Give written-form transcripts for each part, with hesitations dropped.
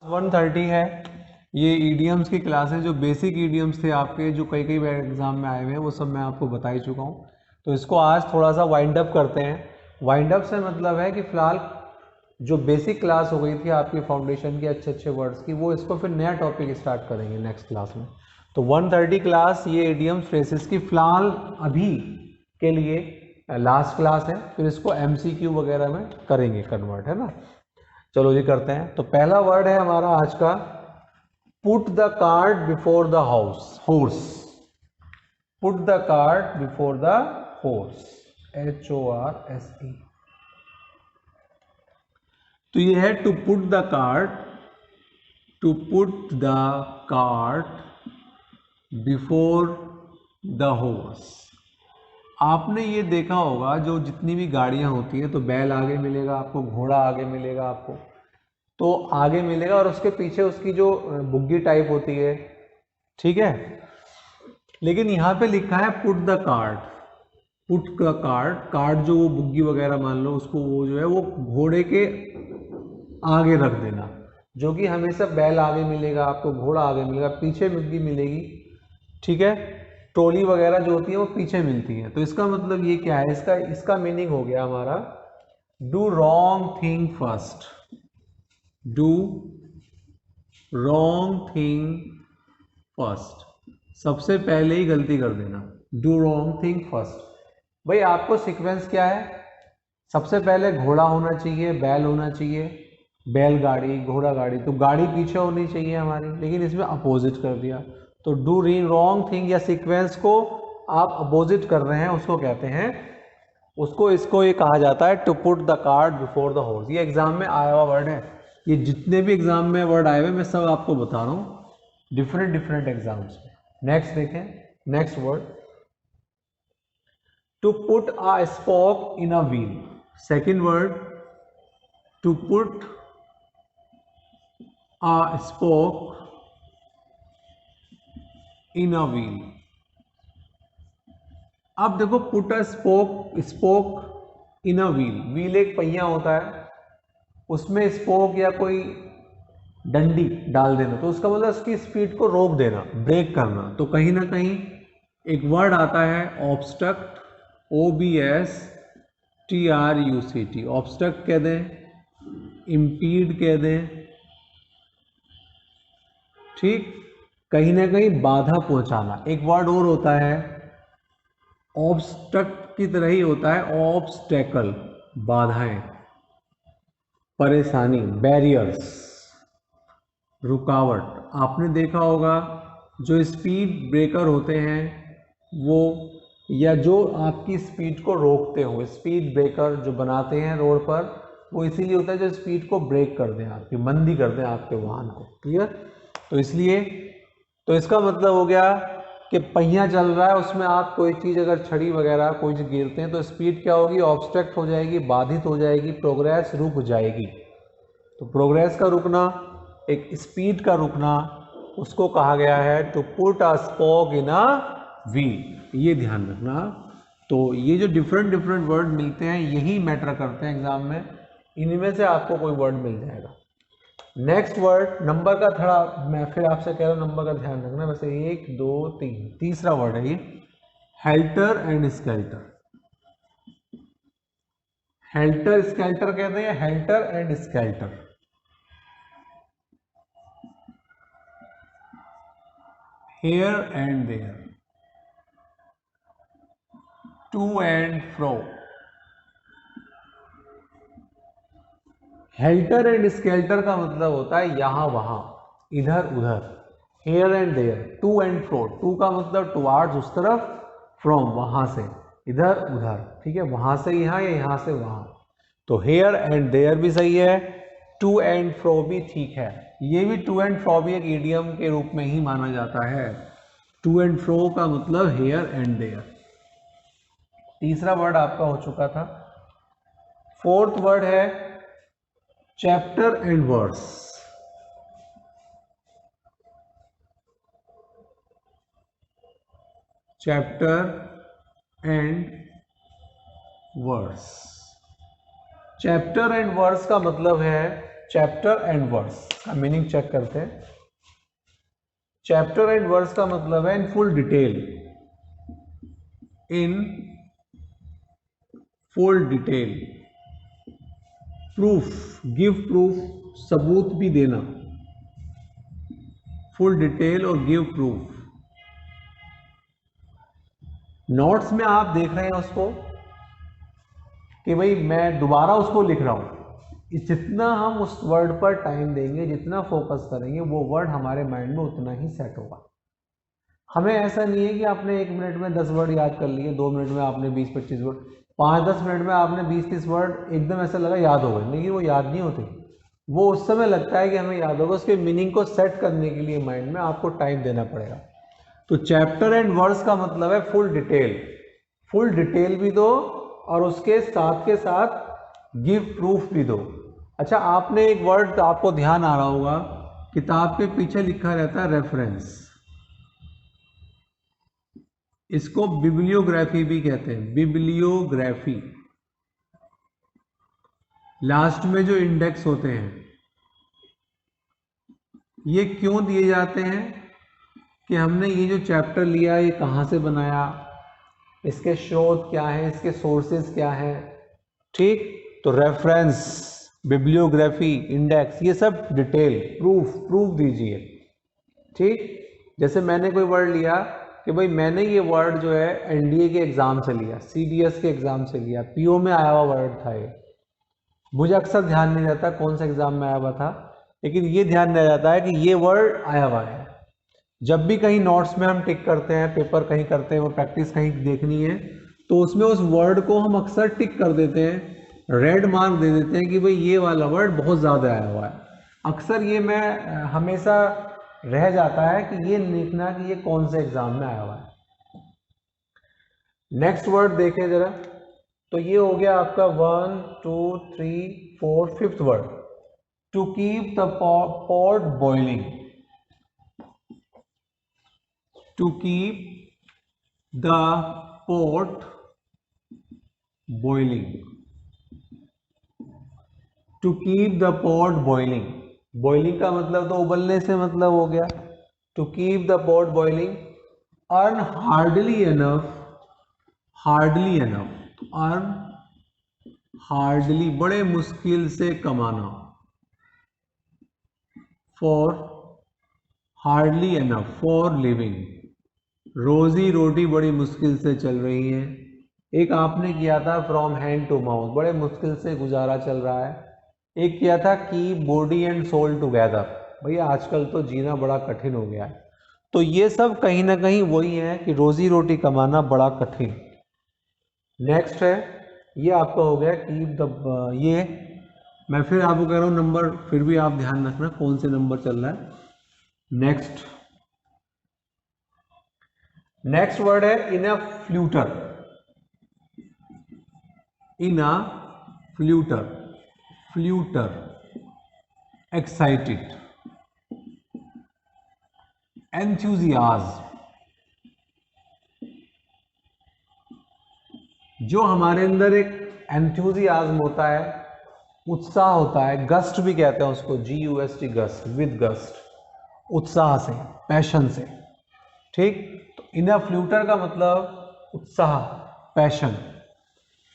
130 है। ये ईडियम्स की क्लासेस जो बेसिक ईडियम्स थे आपके, जो कई कई बार एग्जाम में आए हुए हैं, वो सब मैं आपको बता ही चुका हूँ। तो इसको आज थोड़ा सा वाइंड अप करते हैं। वाइंड अप से मतलब है कि फिलहाल जो बेसिक क्लास हो गई थी आपकी फाउंडेशन की अच्छे अच्छे वर्ड्स की, वो इसको फिर नया टॉपिक स्टार्ट करेंगे नेक्स्ट क्लास में। तो 130 क्लास ये ईडियम्स फ्रेसेस की फिलहाल अभी के लिए लास्ट क्लास है, फिर इसको MCQ वगैरह में करेंगे कन्वर्ट, है ना। चलो जी करते हैं। तो पहला वर्ड है हमारा आज का, put the cart before the horse। Put the cart before the horse, HORSE। तो ये है to put the cart, to put the cart before the horse। आपने ये देखा होगा जो जितनी भी गाड़ियां होती हैं, तो बैल आगे मिलेगा आपको, घोड़ा आगे मिलेगा आपको, तो आगे मिलेगा और उसके पीछे उसकी जो बुग्गी टाइप होती है, ठीक है। लेकिन यहाँ पे लिखा है put the cart, put the cart, cart जो वो बुग्गी वगैरह मान लो उसको, वो जो है वो घोड़े के आगे रख देना, जो कि हमेशा बैल आगे मिलेगा आपको, घोड़ा आगे मिलेगा, पीछे बुग्गी मिलेगी, ठीक है। ट्रॉली वगैरह जो होती है वो पीछे मिलती है। तो इसका मतलब ये क्या है, इसका मीनिंग हो गया हमारा, do wrong thing first, do wrong thing first, सबसे पहले ही गलती कर देना, डू रॉन्ग थिंग फर्स्ट। भाई आपको सीक्वेंस क्या है, सबसे पहले घोड़ा होना चाहिए, बैल होना चाहिए, बैलगाड़ी, घोड़ा गाड़ी, तो गाड़ी पीछे होनी चाहिए हमारी, लेकिन इसमें अपोजिट कर दिया। तो डू री रॉन्ग थिंग या सीक्वेंस को आप अपोजिट कर रहे हैं, उसको कहते हैं, उसको इसको ये कहा जाता है to put the cart before the horse. ये एग्जाम में आया हुआ वर्ड है, ये जितने भी एग्जाम में वर्ड आए हुए मैं सब आपको बता रहा हूँ डिफरेंट डिफरेंट एग्जाम्स में। नेक्स्ट देखें, next word, to put a spoke in a wheel. Second word, to put a spoke in a wheel. अब देखो, put a spoke, spoke in a wheel, wheel एक पहिया होता है, उसमें स्पोक या कोई डंडी डाल देना, तो उसका मतलब उसकी स्पीड को रोक देना, ब्रेक करना। तो कहीं ना कहीं एक वर्ड आता है ऑब्स्ट्रक्ट, OBSTRUCT, ऑब्स्ट्रक्ट कह दें, इम्पीड कह दें, ठीक, कहीं ना कहीं बाधा पहुंचाना। एक वर्ड और होता है ऑब्स्ट्रक्ट की तरह ही होता है, ऑब्स्टेकल, बाधाएं, परेशानी, बैरियर्स, रुकावट। आपने देखा होगा जो स्पीड ब्रेकर होते हैं वो, या जो आपकी स्पीड को रोकते हो, स्पीड ब्रेकर जो बनाते हैं रोड पर, वो इसीलिए होता है जो स्पीड को ब्रेक कर दें, आपकी मंदी कर दें आपके वाहन को, क्लियर। तो इसलिए, तो इसका मतलब हो गया कि पहिया चल रहा है, उसमें आप कोई चीज़ अगर छड़ी वगैरह कोई चीज़ गिरते हैं तो स्पीड क्या होगी, ऑब्स्ट्रक्ट हो जाएगी, बाधित हो जाएगी, प्रोग्रेस रुक जाएगी। तो प्रोग्रेस का रुकना, एक स्पीड का रुकना, उसको कहा गया है to put a spoke in a wheel. ये ध्यान रखना। तो ये जो डिफरेंट डिफरेंट वर्ड मिलते हैं यही मैटर करते हैं एग्जाम में, इनमें से आपको कोई वर्ड मिल जाएगा। नेक्स्ट वर्ड, नंबर का थोड़ा मैं फिर आपसे कह रहा हूँ नंबर का ध्यान रखना, वैसे 1 2 3, तीसरा वर्ड है ये, helter and skelter. Helter skelter कहते हैं, helter and skelter. Here and there, to and fro। Helter and skelter का मतलब होता है यहां वहां, इधर उधर। Here and there, to and fro, to का मतलब टुवार्ड्स उस तरफ, फ्रॉम वहां से, इधर उधर, ठीक है, वहां से यहां या यहां से वहां। तो हेयर एंड देयर भी सही है, टू एंड फ्रो भी ठीक है। ये भी टू एंड फ्रो भी एक इडियम के रूप में ही माना जाता है। टू एंड फ्रो का मतलब हेयर एंड देयर। तीसरा वर्ड आपका हो चुका था। फोर्थ वर्ड है chapter and verse. Chapter and verse, chapter and verse का मतलब है चैप्टर एंड वर्स का मीनिंग चेक करते हैं। चैप्टर एंड वर्स का मतलब है in full detail, in full detail. Proof, give proof, सबूत भी देना, फुल डिटेल और गिव प्रूफ। नोट्स में आप देख रहे हैं उसको कि भाई मैं दोबारा उसको लिख रहा हूं, जितना हम उस वर्ड पर टाइम देंगे, जितना फोकस करेंगे, वो वर्ड हमारे माइंड में उतना ही सेट होगा। हमें ऐसा नहीं है कि आपने 1 मिनट में 10 वर्ड याद कर लिए, 2 मिनट में आपने 20-25 वर्ड, 5-10 मिनट में आपने 20-30 वर्ड एकदम ऐसा लगा याद हो गए, लेकिन वो याद नहीं होते। वो उस समय लगता है कि हमें याद होगा, उसके मीनिंग को सेट करने के लिए माइंड में आपको टाइम देना पड़ेगा। तो चैप्टर एंड वर्स का मतलब है फुल डिटेल, फुल डिटेल भी दो और उसके साथ के साथ गिव प्रूफ भी दो। अच्छा, आपने एक वर्ड आपको ध्यान आ रहा होगा, किताब के पीछे लिखा रहता है रेफरेंस, इसको बिब्लियोग्राफी भी कहते हैं, बिब्लियोग्राफी। लास्ट में जो इंडेक्स होते हैं ये क्यों दिए जाते हैं कि हमने ये जो चैप्टर लिया ये कहाँ से बनाया, इसके स्रोत क्या है, इसके सोर्सेज क्या है। ठीक, तो रेफरेंस, बिब्लियोग्राफी, इंडेक्स, ये सब डिटेल, प्रूफ दीजिए। ठीक, जैसे मैंने कोई वर्ड लिया कि भाई मैंने ये वर्ड जो है एनडीए के एग्जाम से लिया, सीडीएस के एग्जाम से लिया, पीओ में आया हुआ वर्ड था ये, मुझे अक्सर ध्यान नहीं रहता कौन सा एग्जाम में आया हुआ था, लेकिन ये ध्यान रह जाता है कि ये वर्ड आया हुआ है। जब भी कहीं नोट्स में हम टिक करते हैं, पेपर कहीं करते हैं, वो प्रैक्टिस कहीं देखनी है, तो उसमें उस वर्ड को हम अक्सर टिक कर देते हैं, रेड मार्क दे देते हैं कि भाई ये वाला वर्ड बहुत ज़्यादा आया हुआ है। अक्सर ये मैं हमेशा रह जाता है कि ये लिखना कि ये कौन से एग्जाम में आया हुआ है। नेक्स्ट वर्ड देखें जरा, तो ये हो गया आपका 1 2 3 4 5th word, to keep the pot boiling, to keep the pot boiling, to keep the pot boiling. Boiling का मतलब तो उबलने से मतलब हो गया, to keep the pot boiling. Earn hardly enough, hardly enough, earn hardly, बड़े मुश्किल से कमाना, for hardly enough, for living, रोजी रोटी बड़ी मुश्किल से चल रही है। एक आपने किया था फ्रॉम हैंड टू माउथ, बड़े मुश्किल से गुजारा चल रहा है। एक किया था की बॉडी एंड सोल टुगेदर, भैया आजकल तो जीना बड़ा कठिन हो गया है। तो ये सब कहीं ना कहीं वही है कि रोजी रोटी कमाना बड़ा कठिन। नेक्स्ट है, ये आपका हो गया कीप द, ये मैं फिर आपको कह रहा हूँ नंबर, फिर भी आप ध्यान रखना कौन से नंबर चल रहा है। नेक्स्ट, नेक्स्ट वर्ड है इन अ फ्लूटर, इन अ फ्लूटर, फ्लूटर, एक्साइटेड, एंथुजियाज्म, जो हमारे अंदर एक एंथुजियाज्म होता है, उत्साह होता है, गस्ट भी कहते हैं उसको, GUST, गस्ट, विद गस्ट, उत्साह से, पैशन से। ठीक, तो इन अ फ्लूटर का मतलब उत्साह, पैशन।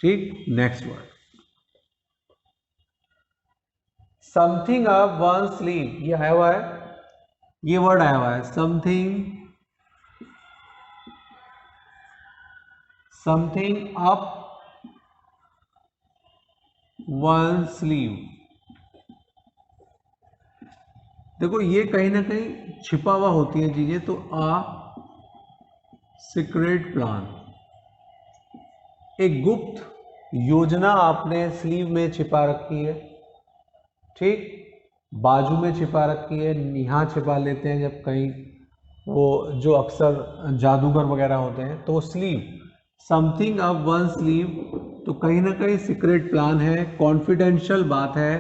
ठीक, next word, something up one sleeve, ये आया हुआ है, ये वर्ड आया हुआ है, something, something up one sleeve. देखो ये कहीं ना कहीं छिपा हुआ होती है चीजें, तो आ सीक्रेट प्लान, एक गुप्त योजना आपने स्लीव में छिपा रखी है। ठीक, बाजू में छिपा रखी है, यहाँ छिपा लेते हैं जब कहीं वो जो अक्सर जादूगर वगैरह होते हैं, तो sleeve, something up one sleeve, तो कहीं ना कहीं सीक्रेट प्लान है, कॉन्फिडेंशियल बात है,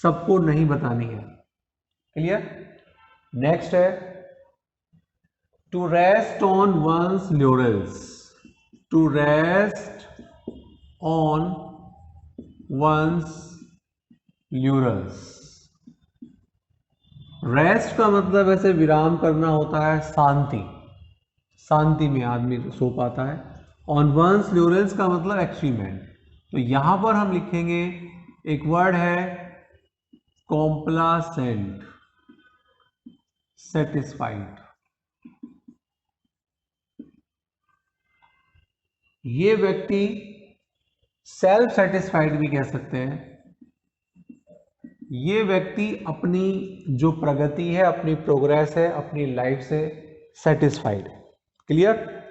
सबको नहीं बतानी है। क्लियर? नेक्स्ट है to rest on one's laurels, to rest on one's laurels, rest का मतलब ऐसे विराम करना होता है, शांति, शांति में आदमी सो पाता है। ऑन वंस ल्यूरेंस का मतलब एक्सट्रीमेंट। तो यहां पर हम लिखेंगे एक वर्ड है कॉम्प्लासेंट, सेटिस्फाइड। ये व्यक्ति सेल्फ सेटिस्फाइड भी कह सकते हैं। ये व्यक्ति अपनी जो प्रगति है, अपनी प्रोग्रेस है, अपनी लाइफ से सेटिस्फाइड है। क्लियर?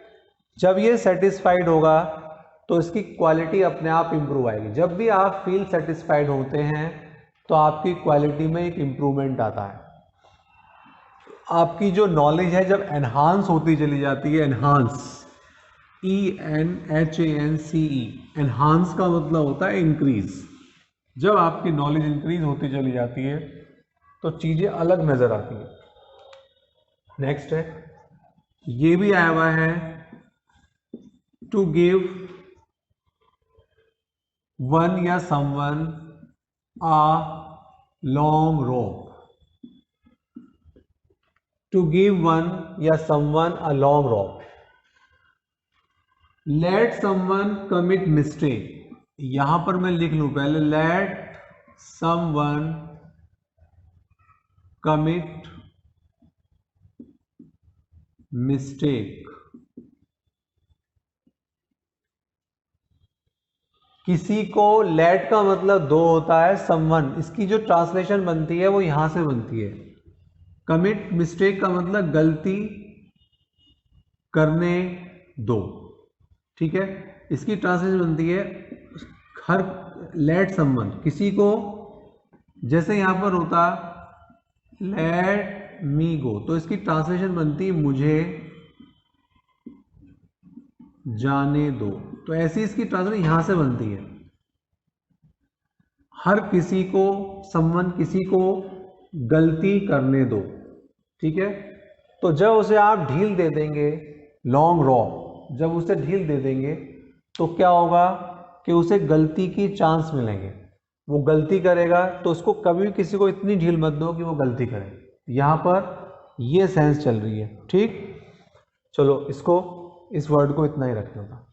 जब ये सेटिस्फाइड होगा तो इसकी क्वालिटी अपने आप इंप्रूव आएगी। जब भी आप फील सेटिस्फाइड होते हैं तो आपकी क्वालिटी में एक इम्प्रूवमेंट आता है। आपकी जो नॉलेज है जब एनहांस होती चली जाती है, एनहांस, ENHANCE, एनहांस का मतलब होता है इंक्रीज। जब आपकी नॉलेज इंक्रीज होती चली जाती है तो चीजें अलग नजर आती है। नेक्स्ट है, ये भी आया हुआ है टू गिव वन या someone a long rope. To give one या someone a long rope. Let someone commit mistake. यहां पर मैं लिख लूं पहले, लेट समवन कमिट मिस्टेक। किसी को, लेट का मतलब दो होता है, समवन इसकी जो ट्रांसलेशन बनती है वो यहां से बनती है। कमिट मिस्टेक का मतलब गलती करने दो, ठीक है। इसकी ट्रांसलेशन बनती है हर, लेट समवन, किसी को, जैसे यहां पर होता लेट मी गो, तो इसकी ट्रांसलेशन बनती मुझे जाने दो। तो ऐसी इसकी ट्रांसलेशन यहां से बनती है, हर किसी को, समवन किसी को गलती करने दो, ठीक है। तो जब उसे आप ढील दे देंगे, लॉन्ग रॉप जब उसे ढील दे देंगे तो क्या होगा कि उसे गलती की चांस मिलेंगे। वो गलती करेगा तो उसको कभी भी किसी को इतनी ढील मत दो कि वो गलती करे। यहां पर ये सेंस चल रही है, ठीक। चलो इसको, इस वर्ड को इतना ही रखना था।